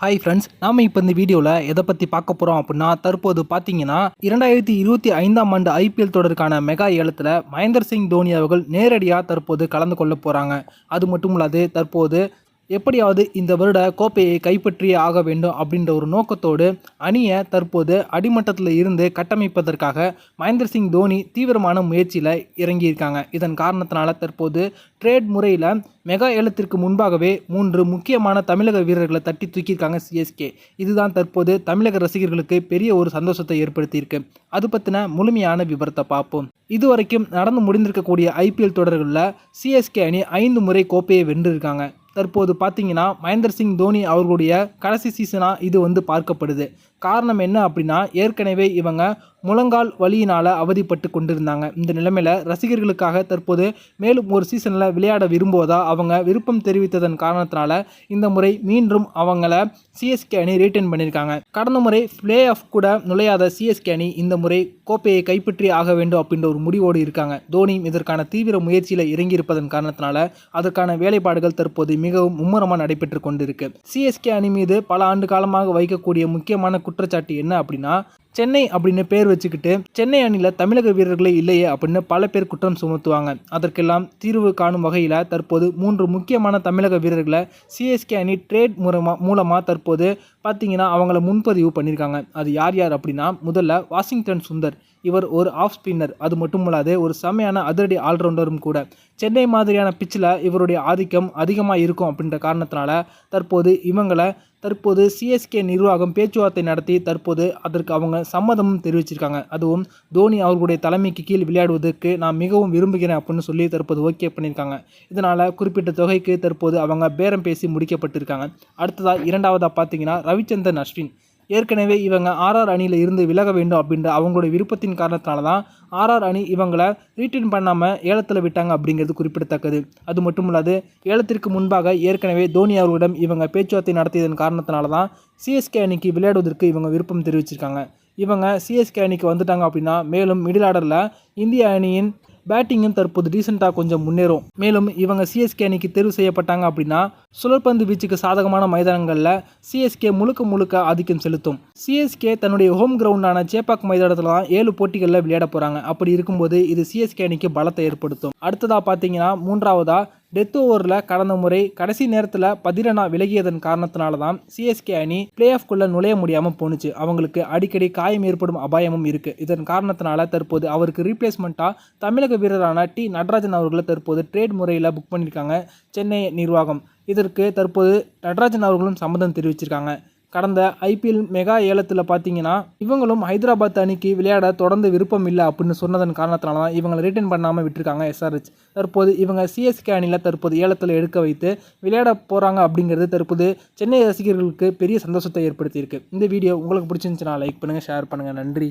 Hi friends, நாம் இப்போ இந்த வீடியோவில் எதை பற்றி பார்க்க போகிறோம் அப்படின்னா, தற்போது பார்த்தீங்கன்னா 2025ஆம் ஆண்டு ஐபிஎல் தொடருக்கான மெகா ஏலத்தில் மகேந்திர சிங் தோனி அவர்கள் நேரடியாக தற்போது கலந்து கொள்ள போகிறாங்க. அது மட்டும் இல்லாது தற்போது எப்படியாவது இந்த வருட கோப்பையை கைப்பற்றியே ஆக வேண்டும் அப்படின்ற ஒரு நோக்கத்தோடு அணியை தற்போது அடிமட்டத்தில் இருந்து கட்டமைப்பதற்காக மகேந்திர சிங் தோனி தீவிரமான முயற்சியில் இறங்கியிருக்காங்க. இதன் காரணத்தினால தற்போது ட்ரேட் முறையில் மெகா ஏலத்திற்கு முன்பாகவே 3 முக்கியமான தமிழக வீரர்களை தட்டி தூக்கியிருக்காங்க சிஎஸ்கே. இதுதான் தற்போது தமிழக ரசிகர்களுக்கு பெரிய ஒரு சந்தோஷத்தை ஏற்படுத்தியிருக்கு. அது பற்றின முழுமையான விவரத்தை பார்ப்போம். இதுவரைக்கும் நடந்து முடிந்திருக்கக்கூடிய ஐபிஎல் தொடர்களில் சிஎஸ்கே அணி 5 முறை கோப்பையை வென்றிருக்காங்க. தற்போது பார்த்தீங்கன்னா மகேந்திர சிங் தோனி அவர்களுடைய கடைசி சீசனாக இது பார்க்கப்படுது. காரணம் என்ன அப்படின்னா, ஏற்கனவே இவங்க முழங்கால் வலியினால் அவதிப்பட்டு கொண்டிருந்தாங்க. இந்த நிலைமையில் ரசிகர்களுக்காக தற்போது மேலும் ஒரு சீசனில் விளையாட விரும்புவதா அவங்க விருப்பம் தெரிவித்ததன் காரணத்தினால இந்த முறை மீண்டும் அவங்கள சிஎஸ்கே அணி ரீட்டைன் பண்ணியிருக்காங்க. கடந்த முறை பிளே ஆஃப் கூட நுழையாத சிஎஸ்கே அணி இந்த முறை கோப்பையை கைப்பற்றி ஆக வேண்டும் அப்படின்ற ஒரு முடிவோடு இருக்காங்க. தோனியும் இதற்கான தீவிர முயற்சியில் இறங்கியிருப்பதன் காரணத்தினால அதற்கான வேலைப்பாடுகள் தற்போது மிகவும் மும்முரமாக நடைபெற்று கொண்டிருக்கு. சிஎஸ்கே அணி மீது பல ஆண்டு காலமாக வைக்கக்கூடிய முக்கியமான குற்றச்சாட்டு என்ன அப்படின்னா, சென்னை அப்படின்னு பேர் வச்சுக்கிட்டு சென்னை அணியில் தமிழக வீரர்களே இல்லையே அப்படின்னு பல பேர் குற்றம் சுமத்துவாங்க. அதற்கெல்லாம் தீர்வு காணும் வகையில் தற்போது 3 முக்கியமான தமிழக வீரர்களை சிஎஸ்கே அணி ட்ரேட் மூலமாக தற்போது பார்த்தீங்கன்னா அவங்கள முன்பதிவு பண்ணியிருக்காங்க. அது யார் யார் அப்படின்னா, முதல்ல வாஷிங்டன் சுந்தர். இவர் ஒரு ஆஃப் ஸ்பின்னர். அது மட்டும் இல்லாது ஒரு செம்மையான அதிரடி ஆல்ரவுண்டரும் கூட. சென்னை மாதிரியான பிச்சில் இவருடைய ஆதிக்கம் அதிகமாக இருக்கும் அப்படின்ற காரணத்தினால தற்போது சிஎஸ்கே நிர்வாகம் பேச்சுவார்த்தை நடத்தி தற்போது அதற்கு அவங்க சம்மதமும் தெரிவிச்சிருக்காங்க. அதுவும் தோனி அவர்களுடைய தலைமைக்கு கீழ் விளையாடுவதற்கு நான் மிகவும் விரும்புகிறேன் அப்படின்னு சொல்லி தற்போது ஓகே பண்ணியிருக்காங்க. இதனால் குறிப்பிட்ட தொகைக்கு தற்போது அவங்க பேரம் பேசி முடிக்கப்பட்டிருக்காங்க. அடுத்ததாக இரண்டாவதாக பார்த்தீங்கன்னா ரவிச்சந்திரன் அஸ்வின். ஏற்கனவே இவங்க ஆர்ஆர் அணியில் இருந்து விலக வேண்டும் அப்படின்ற அவங்களுடைய விருப்பத்தின் காரணத்தினால தான் ஆர்ஆர் அணி இவங்களை ரீட்டைன் பண்ணாமல் ஏலத்தில் விட்டாங்க அப்படிங்கிறது குறிப்பிடத்தக்கது. அது மட்டும் இல்லாது ஏலத்திற்கு முன்பாக ஏற்கனவே தோனி அவர்களிடம் இவங்க பேச்சுவார்த்தை நடத்தியதன் காரணத்தினால தான் சிஎஸ்கே அணிக்கு விளையாடுவதற்கு இவங்க விருப்பம் தெரிவிச்சிருக்காங்க. இவங்க சிஎஸ்கே அணிக்கு வந்துட்டாங்க அப்படின்னா மேலும் மிடில் ஆர்டரில் இந்திய அணியின் பேட்டிங்கும் தற்போது ரீசெண்டாக கொஞ்சம் முன்னேறும். மேலும் இவங்க சிஎஸ்கே அணிக்கு தேர்வு செய்யப்பட்டாங்க அப்படின்னா சுழற்பந்து வீச்சுக்கு சாதகமான மைதானங்களில் சிஎஸ்கே முழுக்க ஆதிக்கம் செலுத்தும். சிஎஸ்கே தன்னுடைய ஹோம் கிரவுண்டான சேப்பாக் மைதானத்தில் தான் 7 போட்டிகளில் விளையாட போகிறாங்க. அப்படி இருக்கும்போது இது சிஎஸ்கே அணிக்கு பலத்தை ஏற்படுத்தும். அடுத்ததாக பார்த்தீங்கன்னா மூன்றாவதாக டெத் ஓவரில் கடந்த முறை கடைசி நேரத்தில் 10 ரன் விலகியதன் காரணத்தினால தான் சிஎஸ்கே அணி பிளே ஆஃப்குள்ளே நுழைய முடியாமல் போணுச்சு. அவங்களுக்கு அடிக்கடி காயம் ஏற்படும் அபாயமும் இருக்குது. இதன் காரணத்தினால தற்போது அவருக்கு ரீப்ளேஸ்மெண்ட்டாக தமிழக வீரரான டி நடராஜன் அவர்களை தற்போது ட்ரேட் முறையில் புக் பண்ணியிருக்காங்க சென்னை நிர்வாகம். இதற்கு தற்போது நடராஜன் அவர்களும் சம்மதம் தெரிவிச்சிருக்காங்க. கடந்த ஐபிஎல் மெகா ஏலத்தில் பார்த்தீங்கன்னா இவங்களும் ஹைதராபாத் அணிக்கு விளையாட தொடர்ந்து விருப்பம் இல்லை அப்படின்னு சொன்னதன் காரணத்தினால தான் இவங்களை ரிட்டர்ன் பண்ணாமல் விட்டுருக்காங்க எஸ்ஆர்ஹெச். தற்போது இவங்க சிஎஸ்கே அணியில் தற்போது ஏலத்தில் எடுக்க வைத்து விளையாட போகிறாங்க அப்படிங்கிறது தற்போது சென்னை ரசிகர்களுக்கு பெரிய சந்தோஷத்தை ஏற்படுத்தியிருக்கு. இந்த வீடியோ உங்களுக்கு பிடிச்சிருந்துச்சுன்னா லைக் பண்ணுங்கள், ஷேர் பண்ணுங்கள். நன்றி.